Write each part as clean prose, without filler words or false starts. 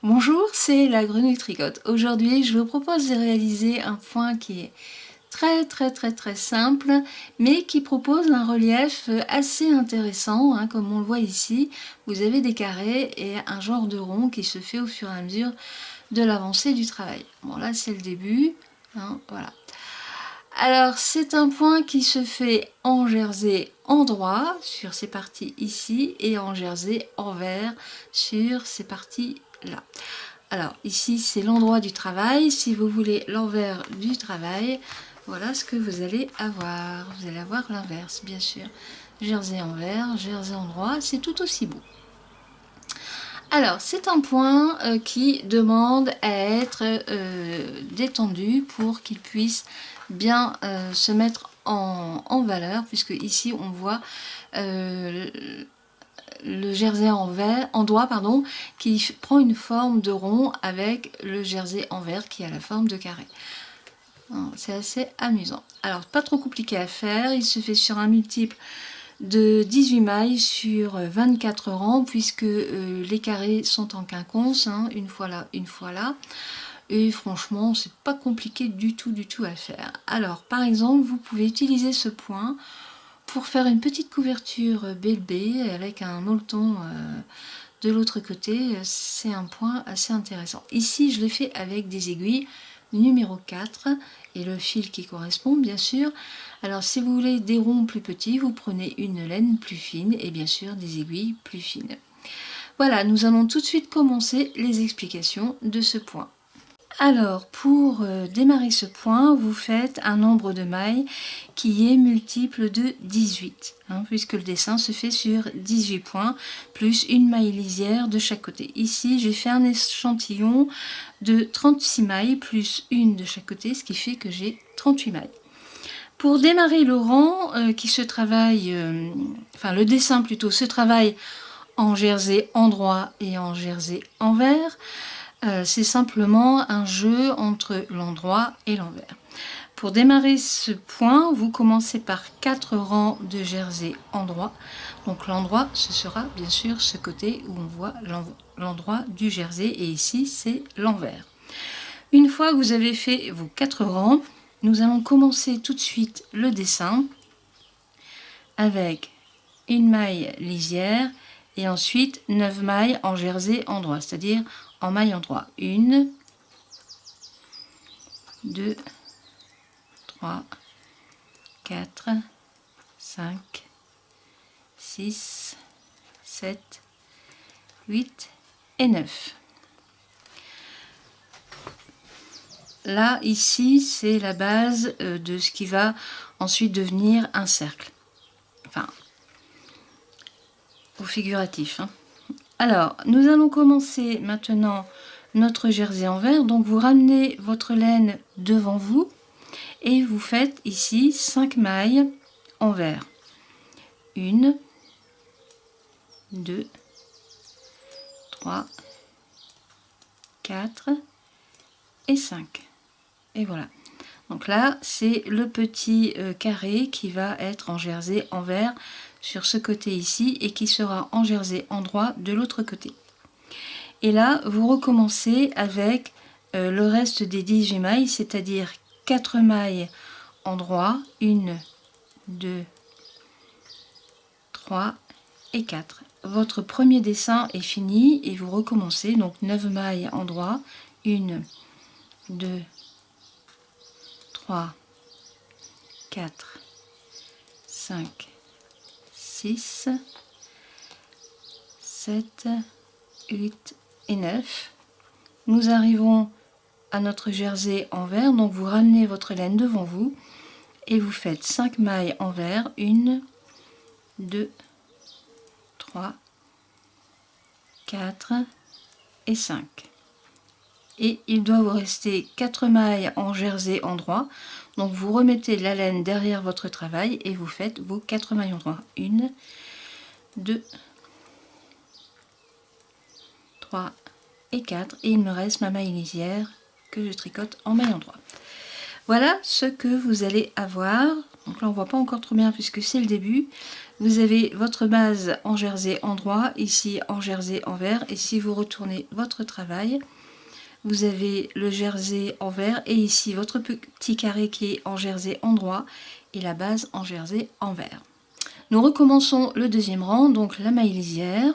Bonjour, c'est la Grenouille Tricote. Aujourd'hui, je vous propose de réaliser un point qui est très simple, mais qui propose un relief assez intéressant, hein, comme on le voit ici. Vous avez des carrés et un genre de rond qui se fait au fur et à mesure de l'avancée du travail. Bon, là, c'est le début, hein, voilà. Alors, c'est un point qui se fait en jersey endroit sur ces parties ici et en jersey envers sur ces parties là. Alors, ici, c'est l'endroit du travail. Si vous voulez l'envers du travail, voilà ce que vous allez avoir. Vous allez avoir l'inverse, bien sûr. Jersey envers, jersey endroit, c'est tout aussi beau. Alors, c'est un point qui demande à être détendu pour qu'il puisse bien se mettre en valeur, puisque ici, on voit le jersey endroit qui prend une forme de rond avec le jersey envers qui a la forme de carré. C'est assez amusant. Alors, pas trop compliqué à faire, il se fait sur un multiple de 18 mailles sur 24 rangs, puisque les carrés sont en quinconce, hein, une fois là, une fois là. Et franchement, c'est pas compliqué du tout à faire. Alors, par exemple, vous pouvez utiliser ce point pour faire une petite couverture BLB avec un molleton de l'autre côté. C'est un point assez intéressant. Ici, je l'ai fait avec des aiguilles numéro 4 et le fil qui correspond, bien sûr. Alors, si vous voulez des ronds plus petits, vous prenez une laine plus fine et bien sûr des aiguilles plus fines. Voilà, nous allons tout de suite commencer les explications de ce point. Alors, pour démarrer ce point, vous faites un nombre de mailles qui est multiple de 18, hein, puisque le dessin se fait sur 18 points, plus une maille lisière de chaque côté. Ici, j'ai fait un échantillon de 36 mailles, plus une de chaque côté, ce qui fait que j'ai 38 mailles. Pour démarrer le rang, qui se travaille, enfin le dessin plutôt, se travaille en jersey endroit et en jersey envers. C'est simplement un jeu entre l'endroit et l'envers. Pour démarrer ce point, vous commencez par 4 rangs de jersey endroit. Donc l'endroit, ce sera bien sûr ce côté où on voit l'endroit du jersey, et ici c'est l'envers. Une fois que vous avez fait vos 4 rangs, nous allons commencer tout de suite le dessin avec une maille lisière et ensuite 9 mailles en jersey endroit, c'est-à-dire en maille endroit. 1, 2, 3, 4, 5, 6, 7, 8 et 9. Là, ici, c'est la base de ce qui va ensuite devenir un cercle. Enfin, au figuratif, hein. Alors, nous allons commencer maintenant notre jersey envers. Donc, vous ramenez votre laine devant vous et vous faites ici 5 mailles envers. 1, 2, 3, 4 et 5. Et voilà. Donc là, c'est le petit carré qui va être en jersey envers sur ce côté ici et qui sera en jersey endroit de l'autre côté. Et là, vous recommencez avec le reste des 18 mailles, c'est-à-dire 4 mailles endroit, 1, 2, 3 et 4. Votre premier dessin est fini et vous recommencez, donc 9 mailles endroit, 1, 2, 3, 4, 5, 6, 7, 8 et 9. Nous arrivons à notre jersey envers, donc vous ramenez votre laine devant vous et vous faites 5 mailles envers, 1, 2, 3, 4 et 5. Et il doit vous rester 4 mailles en jersey endroit, donc vous remettez la laine derrière votre travail et vous faites vos 4 mailles endroit. 1, 2, 3 et 4, et il me reste ma maille lisière que je tricote en maille endroit. Voilà ce que vous allez avoir. Donc là on voit pas encore trop bien puisque c'est le début. vous avez votre base en jersey endroit, ici en jersey envers, et si vous retournez votre travail, vous avez le jersey envers et ici votre petit carré qui est en jersey endroit et la base en jersey envers. Nous recommençons le deuxième rang, donc la maille lisière,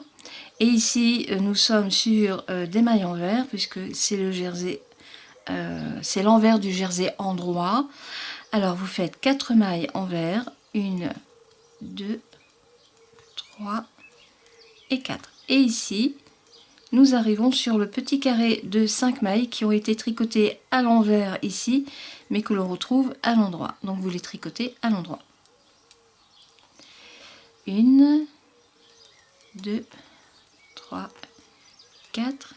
et ici nous sommes sur des mailles envers puisque c'est le jersey, c'est l'envers du jersey endroit. Alors vous faites 4 mailles envers, 1, 2, 3 et 4. Et ici, nous arrivons sur le petit carré de 5 mailles qui ont été tricotées à l'envers ici, mais que l'on retrouve à l'endroit. Donc vous les tricotez à l'endroit. 1, 2, 3, 4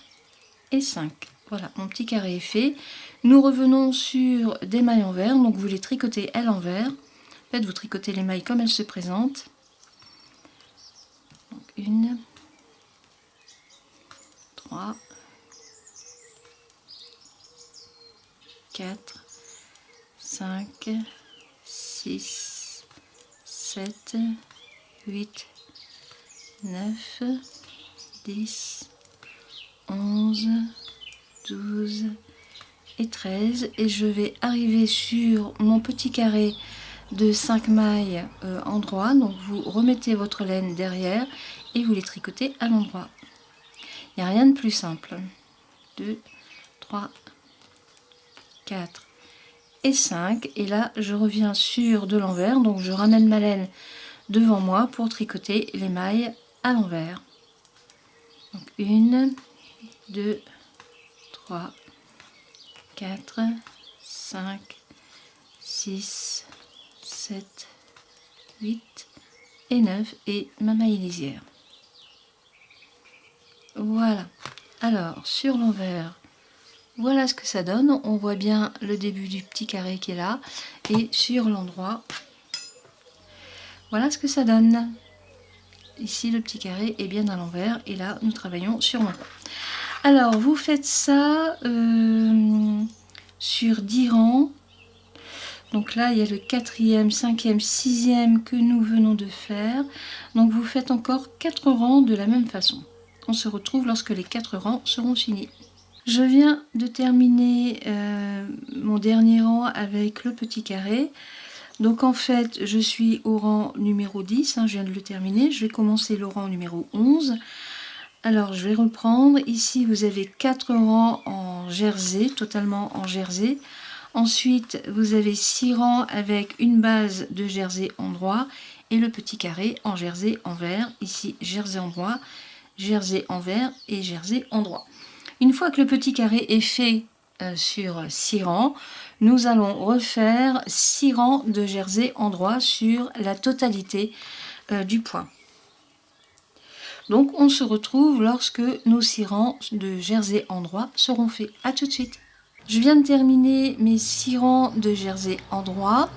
et 5. Voilà, mon petit carré est fait. Nous revenons sur des mailles envers, donc vous les tricotez à l'envers. En fait, vous tricotez les mailles comme elles se présentent. Donc 1, 3, 4, 5, 6, 7, 8, 9, 10, 11, 12 et 13. Et je vais arriver sur mon petit carré de 5 mailles endroit. Donc vous remettez votre laine derrière et vous les tricotez à l'endroit. Il n'y a rien de plus simple. 2, 3, 4 et 5. Et là, je reviens sur de l'envers. Donc, je ramène ma laine devant moi pour tricoter les mailles à l'envers. Donc, 1, 2, 3, 4, 5, 6, 7, 8 et 9. Et ma maille lisière. Voilà. Alors, sur l'envers, voilà ce que ça donne. On voit bien le début du petit carré qui est là. Et sur l'endroit, voilà ce que ça donne. Ici, le petit carré est bien à l'envers. Et là, nous travaillons sur l'endroit. Alors, vous faites ça sur 10 rangs. Donc là, il y a le 4e, 5e, 6e que nous venons de faire. Donc, vous faites encore 4 rangs de la même façon. On se retrouve lorsque les 4 rangs seront finis. Je viens de terminer mon dernier rang avec le petit carré. Donc en fait, je suis au rang numéro 10, je viens de le terminer. Je vais commencer le rang numéro 11. Alors je vais reprendre. Ici, vous avez 4 rangs en jersey, totalement en jersey. Ensuite, vous avez 6 rangs avec une base de jersey endroit et le petit carré en jersey envers. Ici, jersey endroit, jersey envers et jersey endroit. Une fois que le petit carré est fait sur 6 rangs, nous allons refaire 6 rangs de jersey endroit sur la totalité du point. Donc on se retrouve lorsque nos 6 rangs de jersey endroit seront faits. A tout de suite. Je viens de terminer mes 6 rangs de jersey endroit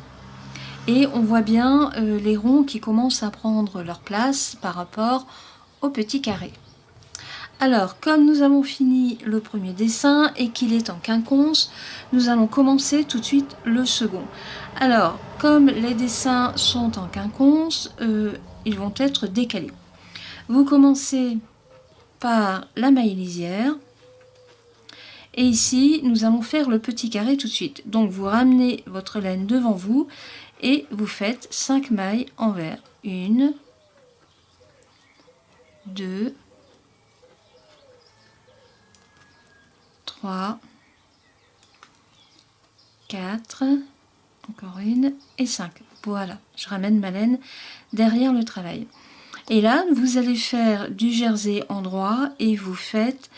et on voit bien les ronds qui commencent à prendre leur place par rapport au petit carré. Alors, comme nous avons fini le premier dessin et qu'il est en quinconce, nous allons commencer tout de suite le second. Alors, comme les dessins sont en quinconce, ils vont être décalés. Vous commencez par la maille lisière. Et ici, nous allons faire le petit carré tout de suite. Donc, vous ramenez votre laine devant vous et vous faites 5 mailles envers. 1, 2, 3, 4, encore une et 5. Voilà, je ramène ma laine derrière le travail. Et là, vous allez faire du jersey endroit et vous faites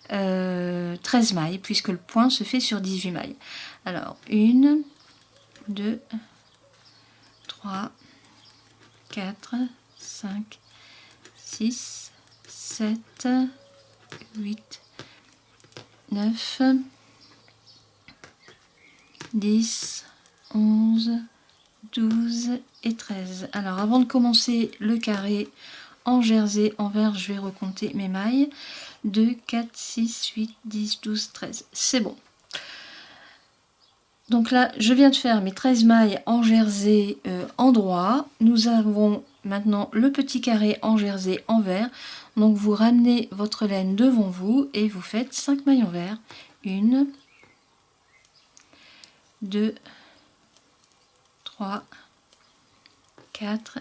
13 mailles puisque le point se fait sur 18 mailles. Alors, 1, 2, 3, 4, 5, 6, 7, 8, 9, 10, 11, 12 et 13. Alors avant de commencer le carré en jersey envers, je vais recompter mes mailles. 2, 4, 6, 8, 10, 12, 13. C'est bon. Donc là, je viens de faire mes 13 mailles en jersey endroit. Nous avons maintenant le petit carré en jersey envers. Donc vous ramenez votre laine devant vous et vous faites 5 mailles envers. 1, 2, 3, 4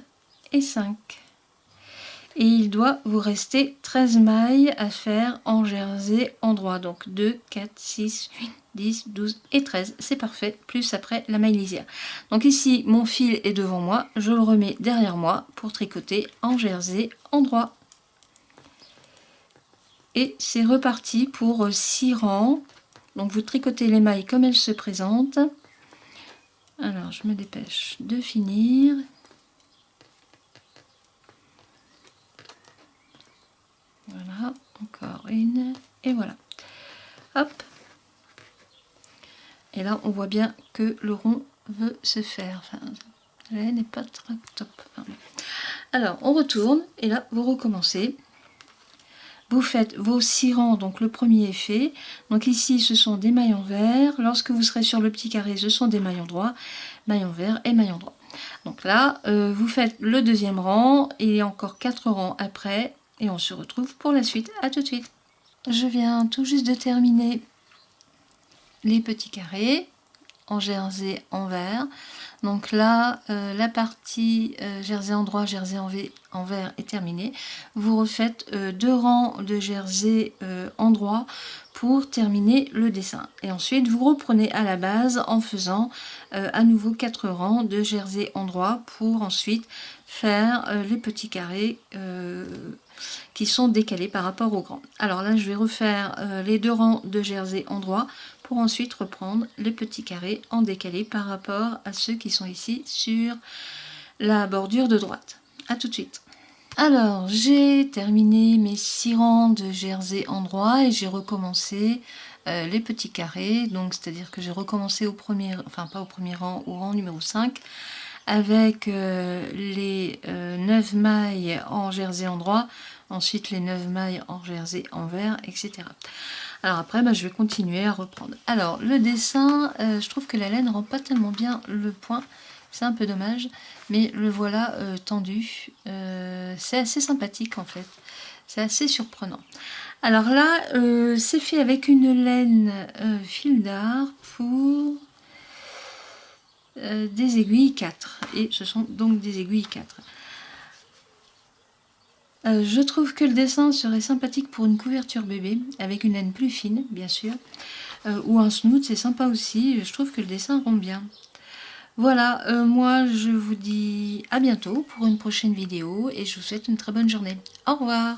et 5. Et il doit vous rester 13 mailles à faire en jersey endroit. Donc 2, 4, 6, 8, 10, 12 et 13. C'est parfait, plus après la maille lisière. Donc ici, mon fil est devant moi. Je le remets derrière moi pour tricoter en jersey endroit. Et c'est reparti pour 6 rangs. Donc vous tricotez les mailles comme elles se présentent. Alors je me dépêche de finir. Voilà, encore une, et voilà. Hop. Et là, on voit bien que le rond veut se faire. Enfin, la laine n'est pas très top. Enfin, alors, on retourne, et là, vous recommencez. Vous faites vos 6 rangs, donc le premier est fait. Donc ici, ce sont des mailles envers. Lorsque vous serez sur le petit carré, ce sont des mailles endroit, mailles envers et mailles endroit. Donc là, vous faites le deuxième rang, et il y a encore 4 rangs après. Et on se retrouve pour la suite. À tout de suite. Je viens tout juste de terminer les petits carrés en jersey envers. Donc là, la partie jersey endroit, jersey envers est terminée. Vous refaites 2 rangs de jersey endroit pour terminer le dessin. Et ensuite, vous reprenez à la base en faisant à nouveau 4 rangs de jersey endroit pour ensuite faire les petits carrés qui sont décalés par rapport au grand. Alors là, je vais refaire les 2 rangs de jersey endroit pour ensuite reprendre les petits carrés en décalé par rapport à ceux qui sont ici sur la bordure de droite. A tout de suite. Alors, j'ai terminé mes 6 rangs de jersey endroit et j'ai recommencé les petits carrés. Donc, c'est-à-dire que j'ai recommencé au premier, enfin pas au premier rang, au rang numéro 5 avec les 9 mailles en jersey endroit, ensuite les 9 mailles en jersey envers, etc. Alors après, je vais continuer à reprendre. Alors, le dessin, je trouve que la laine ne rend pas tellement bien le point. C'est un peu dommage, mais le voilà tendu. C'est assez sympathique en fait. C'est assez surprenant. Alors là, c'est fait avec une laine fil d'art pour des aiguilles 4. Et ce sont donc des aiguilles 4. Je trouve que le dessin serait sympathique pour une couverture bébé, avec une laine plus fine, bien sûr. Ou un snoot, c'est sympa aussi. Je trouve que le dessin rend bien. Voilà, moi je vous dis à bientôt pour une prochaine vidéo et je vous souhaite une très bonne journée. Au revoir!